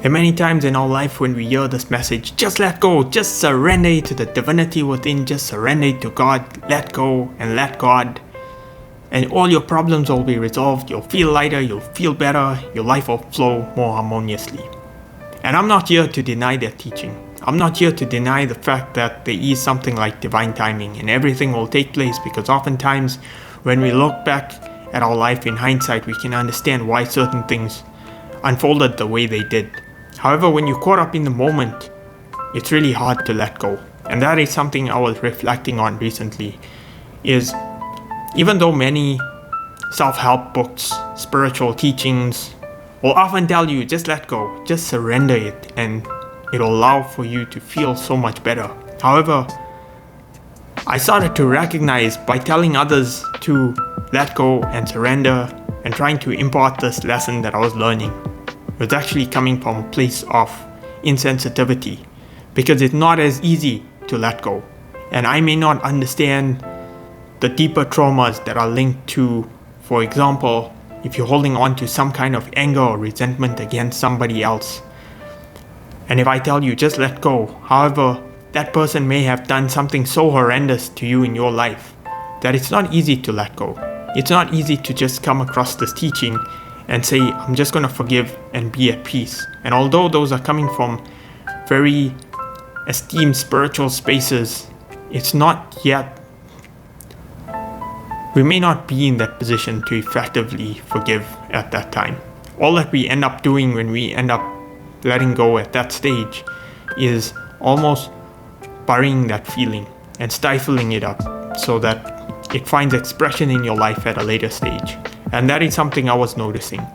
There are many times in our life when we hear this message, just let go, just surrender it to the divinity within, just surrender it to God, let go and let God. And all your problems will be resolved, you'll feel lighter, you'll feel better, your life will flow more harmoniously. And I'm not here to deny that teaching. I'm not here to deny the fact that there is something like divine timing and everything will take place, because oftentimes when we look back at our life in hindsight, we can understand why certain things unfolded the way they did. However, when you're caught up in the moment, it's really hard to let go. And that is something I was reflecting on recently, is even though many self-help books, spiritual teachings will often tell you, just let go, just surrender it, and it'll allow for you to feel so much better. However, I started to recognize by telling others to let go and surrender and trying to impart this lesson that I was learning, it was actually coming from a place of insensitivity, because it's not as easy to let go. And I may not understand the deeper traumas that are linked to, for example, if you're holding on to some kind of anger or resentment against somebody else. And if I tell you just let go, however, that person may have done something so horrendous to you in your life that it's not easy to let go. It's not easy to just come across this teaching and say, I'm just going to forgive and be at peace. And although those are coming from very esteemed spiritual spaces, it's not yet, we may not be in that position to effectively forgive at that time. All that we end up doing when we end up letting go at that stage is almost burying that feeling and stifling it up so that it finds expression in your life at a later stage. And that is something I was noticing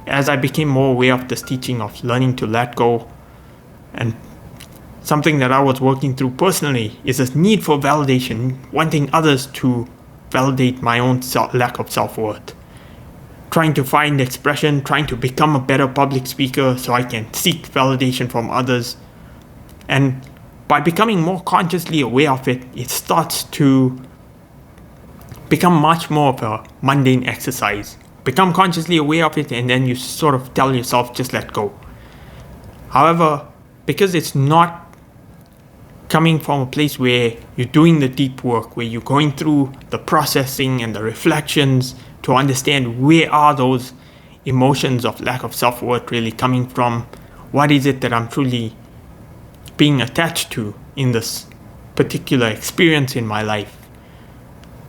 as I became more aware of this teaching of learning to let go. And something that I was working through personally is this need for validation, wanting others to validate my own lack of self-worth. Trying to find expression, trying to become a better public speaker so I can seek validation from others. And by becoming more consciously aware of it, it starts to become much more of a mundane exercise. Become consciously aware of it, and then you sort of tell yourself, just let go. However, because it's not coming from a place where you're doing the deep work, where you're going through the processing and the reflections to understand where are those emotions of lack of self-worth really coming from, what is it that I'm truly being attached to in this particular experience in my life,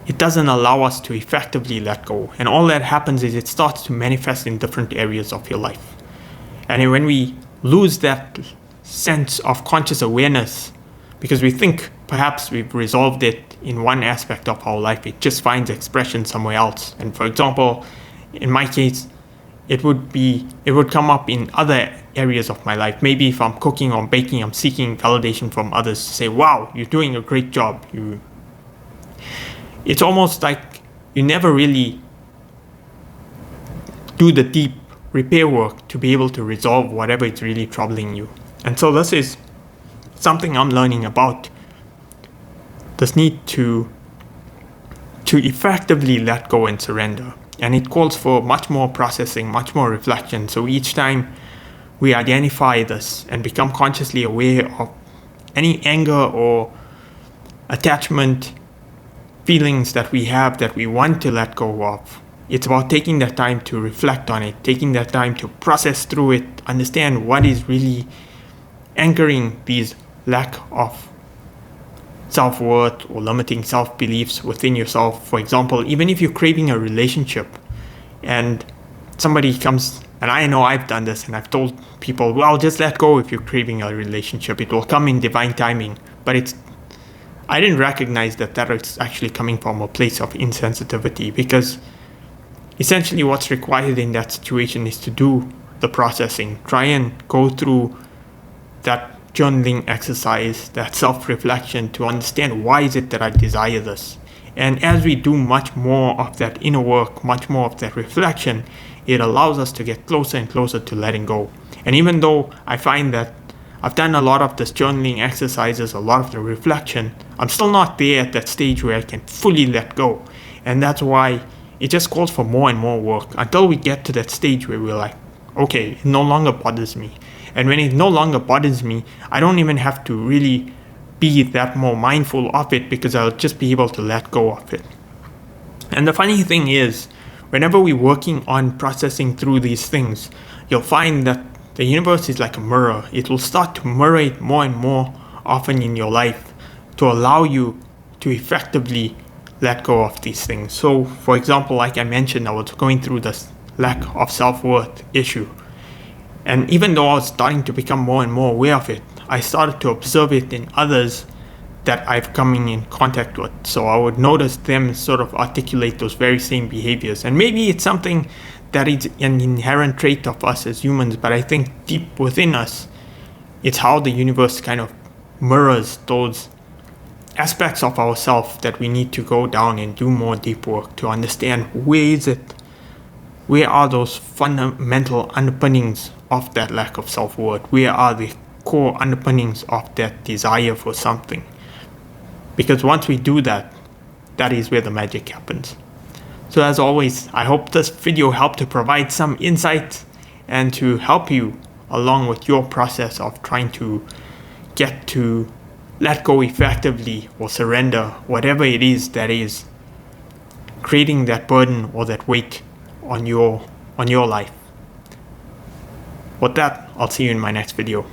it doesn't allow us to effectively let go. And all that happens is it starts to manifest in different areas of your life. And when we lose that sense of conscious awareness, because we think perhaps we've resolved it in one aspect of our life, it just finds expression somewhere else. And for example, in my case, it would come up in other areas of my life. Maybe if I'm cooking or baking, I'm seeking validation from others to say, wow, you're doing a great job. It's almost like you never really do the deep repair work to be able to resolve whatever is really troubling you. And so this is something I'm learning about, this need to effectively let go and surrender. And it calls for much more processing, much more reflection. So each time we identify this and become consciously aware of any anger or attachment feelings that we have that we want to let go of, it's about taking that time to reflect on it, taking that time to process through it, understand what is really anchoring these lack of self-worth or limiting self-beliefs within yourself. For example, even if you're craving a relationship and somebody comes, and I know I've done this and I've told people, well, just let go if you're craving a relationship. It will come in divine timing. But I didn't recognize that is actually coming from a place of insensitivity, because essentially what's required in that situation is to do the processing, try and go through that journaling exercise, that self-reflection to understand why is it that I desire this. And as we do much more of that inner work, much more of that reflection, it allows us to get closer and closer to letting go. And even though I find that I've done a lot of this journaling exercises, a lot of the reflection, I'm still not there at that stage where I can fully let go. And that's why it just calls for more and more work until we get to that stage where we're like, okay, it no longer bothers me. And when it no longer bothers me, I don't even have to really be that more mindful of it, because I'll just be able to let go of it. And the funny thing is, whenever we're working on processing through these things, you'll find that the universe is like a mirror. It will start to mirror it more and more often in your life to allow you to effectively let go of these things. So, for example, like I mentioned, I was going through this lack of self-worth issue. And even though I was starting to become more and more aware of it, I started to observe it in others that I've come in contact with. So I would notice them sort of articulate those very same behaviors. And maybe it's something that is an inherent trait of us as humans, but I think deep within us, it's how the universe kind of mirrors those aspects of ourselves that we need to go down and do more deep work to understand where are those fundamental underpinnings of that lack of self-worth? Where are the core underpinnings of that desire for something? Because once we do that, that is where the magic happens. So as always, I hope this video helped to provide some insight and to help you along with your process of trying to get to let go effectively or surrender whatever it is that is creating that burden or that weight on your life. With that, I'll see you in my next video.